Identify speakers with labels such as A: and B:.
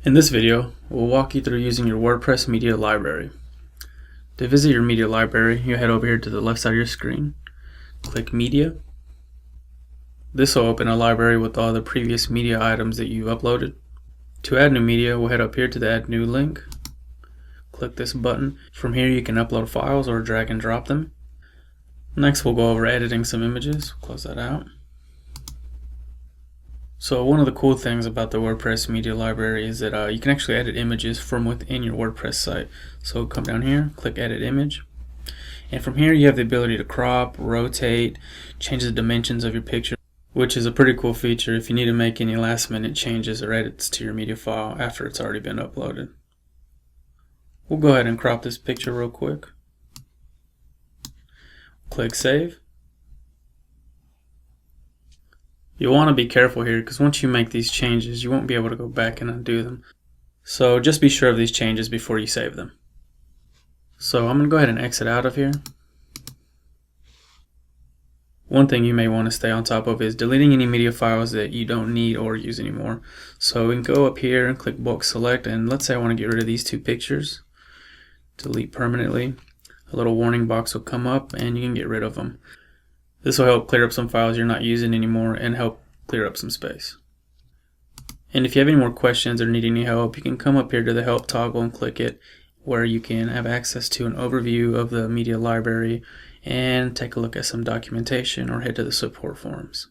A: In this video, we'll walk you through using your WordPress Media Library. To visit your media library, you head over here to the left side of your screen, click Media. This will open a library with all the previous media items that you've uploaded. To add new media, we'll head up here to the Add New link. Click this button. From here you can upload files or drag and drop them. Next we'll go over editing some images. Close that out. So one of the cool things about the WordPress Media Library is that you can actually edit images from within your WordPress site. So come down here, click Edit Image. And from here you have the ability to crop, rotate, change the dimensions of your picture, which is a pretty cool feature if you need to make any last minute changes or edits to your media file after it's already been uploaded. We'll go ahead and crop this picture real quick. Click Save. You'll want to be careful here because once you make these changes, you won't be able to go back and undo them. So just be sure of these changes before you save them. So I'm going to go ahead and exit out of here. One thing you may want to stay on top of is deleting any media files that you don't need or use anymore. So we can go up here and click Bulk Select, and let's say I want to get rid of these two pictures. Delete permanently. A little warning box will come up and you can get rid of them. This will help clear up some files you're not using anymore and help clear up some space. And if you have any more questions or need any help, you can come up here to the Help toggle and click it, where you can have access to an overview of the media library and take a look at some documentation or head to the support forums.